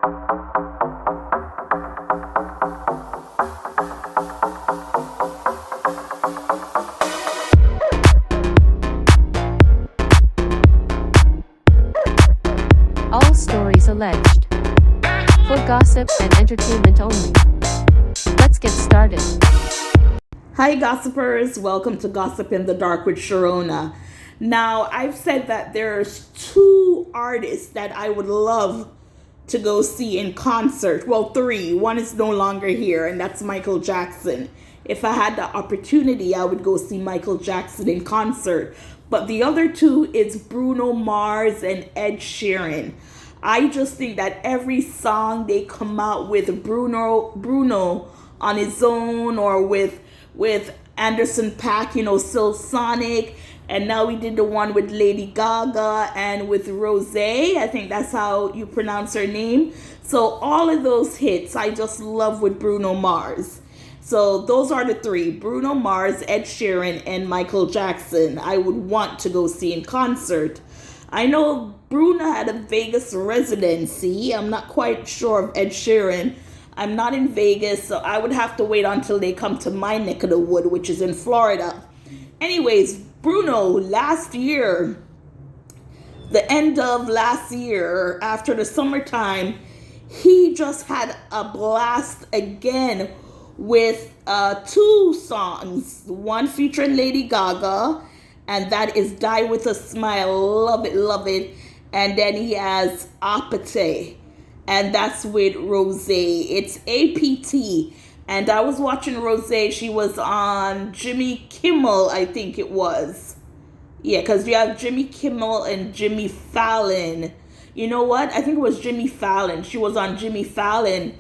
All stories alleged. For gossip and entertainment only. Let's get started. Hi, gossipers. Welcome to Gossip in the Dark with Sharona. Now, I've said that there's two artists that I would love to go see in concert. Well, three. One is no longer here, and that's Michael Jackson. If I had the opportunity, I would go see Michael Jackson in concert. But the other two is Bruno Mars and Ed Sheeran. I just think that every song they come out with Bruno on his own, or with Anderson .Paak, Silk Sonic, and now we did the one with Lady Gaga and with Rose. I think that's how you pronounce her name. So all of those hits I just love with Bruno Mars. So those are the three: Bruno Mars, Ed Sheeran, and Michael Jackson. I would want to go see in concert. I know Bruno had a Vegas residency. I'm not quite sure of Ed Sheeran. I'm not in Vegas, so I would have to wait until they come to my neck of the wood, which is in Florida. Anyways, Bruno, last year, the end of last year, after the summertime, he just had a blast again with two songs. One featuring Lady Gaga, and that is Die With A Smile. Love it, love it. And then he has Apate, and that's with Rose. It's APT. And I was watching Rose. She was on Jimmy Kimmel, I think it was. Yeah, because you have Jimmy Kimmel and Jimmy Fallon. You know what? I think it was Jimmy Fallon. She was on Jimmy Fallon,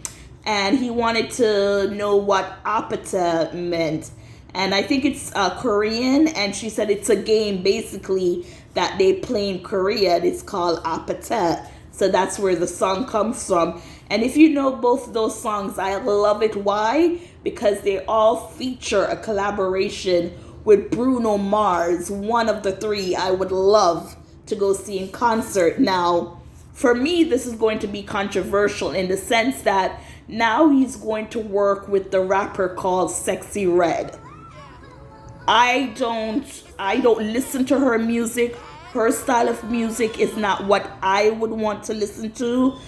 and he wanted to know what Apata meant. And I think it's Korean, and she said it's a game basically that they play in Korea. It's called Apata. So that's where the song comes from. And if you know both of those songs, I love it. Why? Because they all feature a collaboration with Bruno Mars, one of the three I would love to go see in concert. Now, for me, this is going to be controversial in the sense that now he's going to work with the rapper called Sexxy Red. I don't listen to her music. Her style of music is not what I would want to listen to.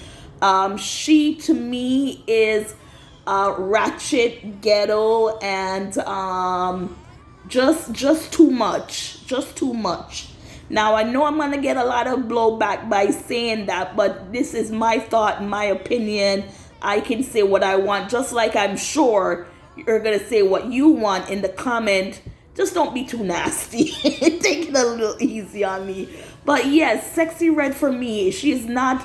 She, to me, is ratchet, ghetto, and just too much. Just too much. Now, I know I'm going to get a lot of blowback by saying that, but this is my thought, my opinion. I can say what I want, just like I'm sure you're going to say what you want in the comment. Just don't be too nasty. Take it a little easy on me. But yes, Sexxy Red for me, she's not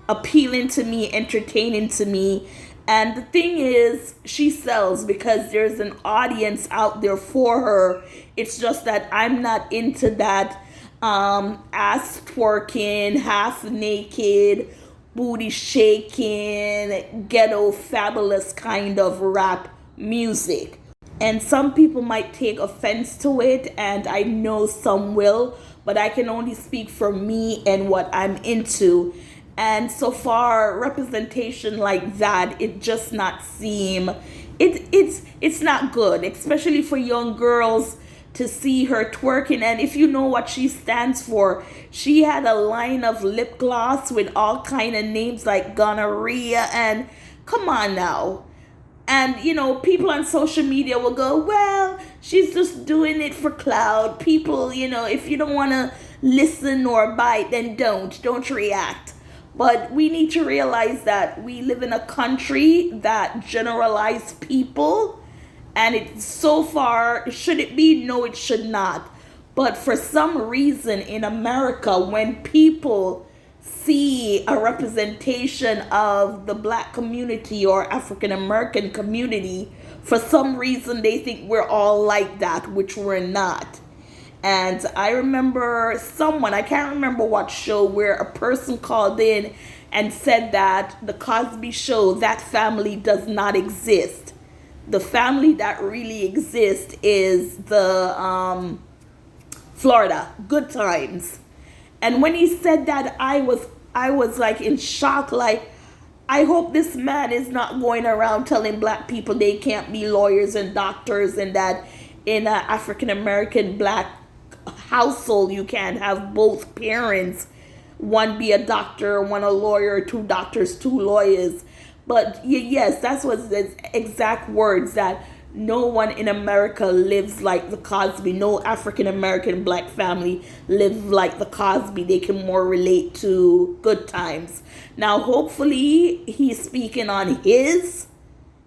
appealing to me, entertaining to me. And the thing is, she sells because there's an audience out there for her. It's just that I'm not into that ass twerking, half naked, booty shaking, ghetto fabulous kind of rap music. And some people might take offense to it, and I know some will, but I can only speak for me and what I'm into. And so far, representation like that, it just not seem, it's not good, especially for young girls to see her twerking. And if you know what she stands for, she had a line of lip gloss with all kind of names like gonorrhea, and come on now. And, people on social media will go, well, she's just doing it for clout. People, if you don't want to listen or bite, then don't react. But we need to realize that we live in a country that generalizes people. And it's so far, should it be? No, it should not. But for some reason in America, when people see a representation of the Black community or African American community, for some reason they think we're all like that, which we're not. And I remember someone, I can't remember what show, where a person called in and said that the Cosby Show, that family does not exist. The family that really exists is the Florida Good Times. And when he said that, I was like in shock, like, I hope this man is not going around telling black people they can't be lawyers and doctors, and that in an African American black household you can't have both parents, one be a doctor, one a lawyer, two doctors, two lawyers. But yes, that's what his exact words, that no one in America lives like the Cosby. No African American black family live like the Cosby. They can more relate to good times. Now, hopefully, he's speaking on his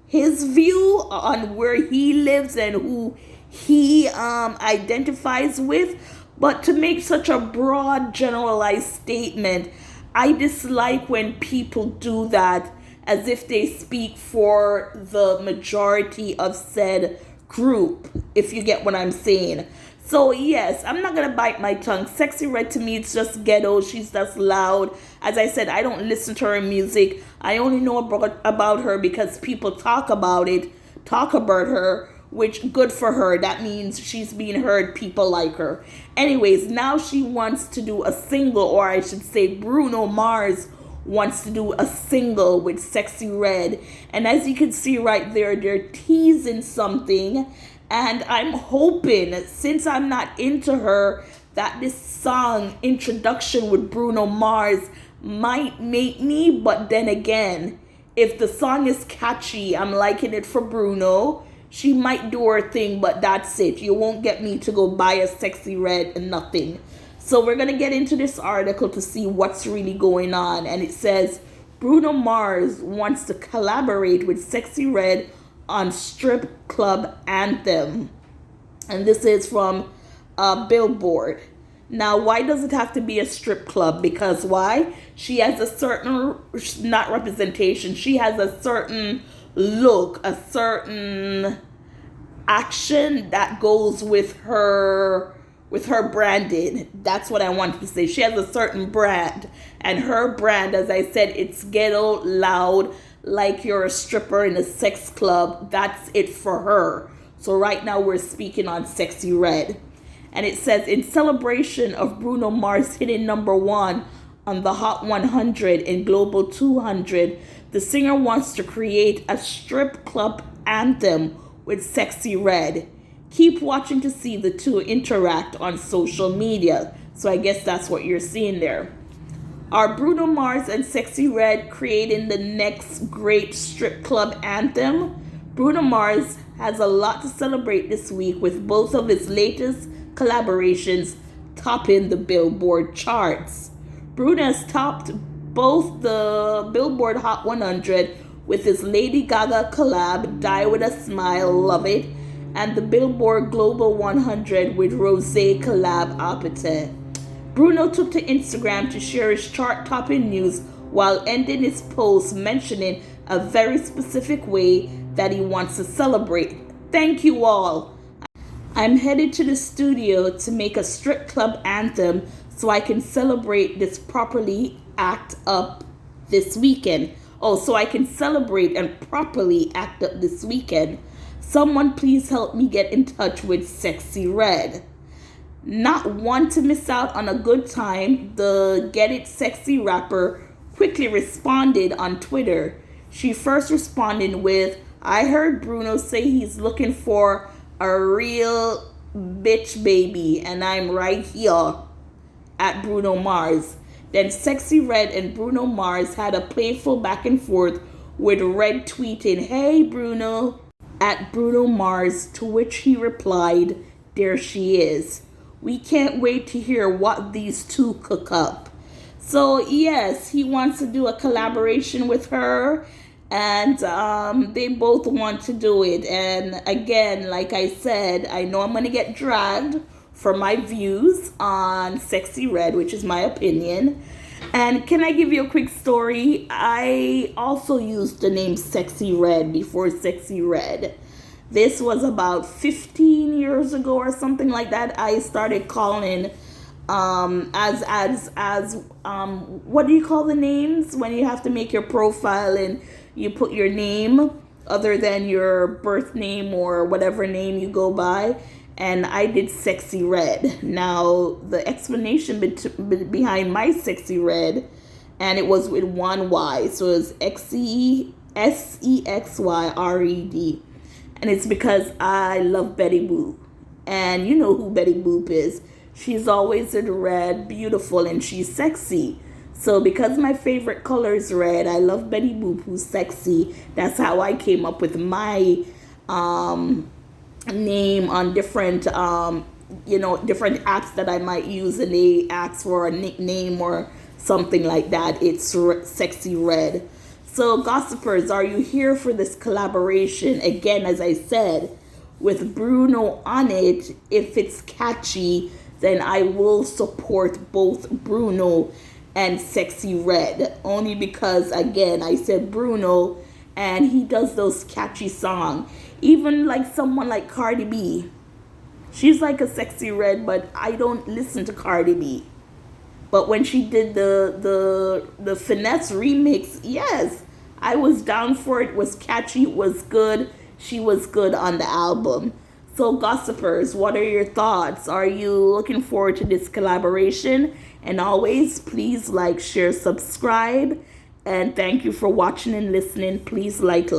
view on where he lives and who he identifies with. But to make such a broad, generalized statement, I dislike when people do that as if they speak for the majority of said group, if you get what I'm saying. So yes, I'm not gonna bite my tongue. Sexy Red to me, it's just ghetto. She's just loud. As I said, I don't listen to her music. I only know about her because people talk about her, which good for her. That means she's being heard. People like her. Anyways, now she wants to do a single, or I should say Bruno Mars wants to do a single with Sexy Red. And as you can see right there, they're teasing something. And I'm hoping, since I'm not into her, that this song, Introduction with Bruno Mars, might make me. But then again, if the song is catchy, I'm liking it for Bruno, she might do her thing, but that's it. You won't get me to go buy a Sexy Red and nothing. So we're going to get into this article to see what's really going on. And it says, Bruno Mars wants to collaborate with Sexy Red on strip club anthem. And this is from Billboard. Now, why does it have to be a strip club? Because why? She has a certain, not representation, she has a certain look, a certain action that goes with her branding. That's what I wanted to say. She has a certain brand, and her brand, as I said, it's ghetto, loud, like you're a stripper in a sex club. That's it for her. So right now we're speaking on Sexy Red. And it says, in celebration of Bruno Mars hitting #1 on the Hot 100 and Global 200, the singer wants to create a strip club anthem with Sexy Red. Keep watching to see the two interact on social media. So I guess that's what you're seeing there. Are Bruno Mars and Sexy Red creating the next great strip club anthem? Bruno Mars has a lot to celebrate this week, with both of his latest collaborations topping the Billboard charts. Bruno has topped both the Billboard Hot 100 with his Lady Gaga collab, Die With A Smile, Love It, and the Billboard Global 100 with Rosé collab, Appetite. Bruno took to Instagram to share his chart-topping news while ending his post mentioning a very specific way that he wants to celebrate. Thank you all. I'm headed to the studio to make a strip club anthem so I can celebrate this properly act up this weekend. Oh, so I can celebrate and properly act up this weekend. Someone please help me get in touch with Sexy Red. Not one to miss out on a good time, the Get It Sexy rapper quickly responded on Twitter. She first responded with, I heard Bruno say he's looking for a real bitch baby, and I'm right here at Bruno Mars. Then Sexy Red and Bruno Mars had a playful back and forth, with Red tweeting, hey Bruno, at Bruno Mars, to which he replied, there she is. We can't wait to hear what these two cook up. So yes, he wants to do a collaboration with her, and they both want to do it. And again, like I said, I know I'm going to get dragged for my views on Sexy Red, which is my opinion. And can I give you a quick story? I also used the name Sexy Red before Sexy Red. This was about 15 years ago or something like that. I started calling what do you call the names when you have to make your profile and you put your name other than your birth name or whatever name you go by? And I did Sexy Red. Now, the explanation behind my Sexy Red and it was with one Y. So it's Sexyred. And it's because I love Betty Boop. And you know who Betty Boop is. She's always in red, beautiful, and she's sexy. So because my favorite color is red, I love Betty Boop, who's sexy. That's how I came up with my name on different different apps that I might use, and they ask for a nickname or something like that. It's Sexy Red. So gossipers, are you here for this collaboration? Again, as I said, with Bruno on it, if it's catchy, then I will support both Bruno and Sexy Red. Only because, again, I said Bruno, and he does those catchy songs. Even like someone like Cardi B. She's like a Sexy Red, but I don't listen to Cardi B. But when she did the Finesse remix, yes, I was down for it. It was catchy, it was good. She was good on the album. So gossipers, what are your thoughts? Are you looking forward to this collaboration? And always, please like, share, subscribe. And thank you for watching and listening. Please like.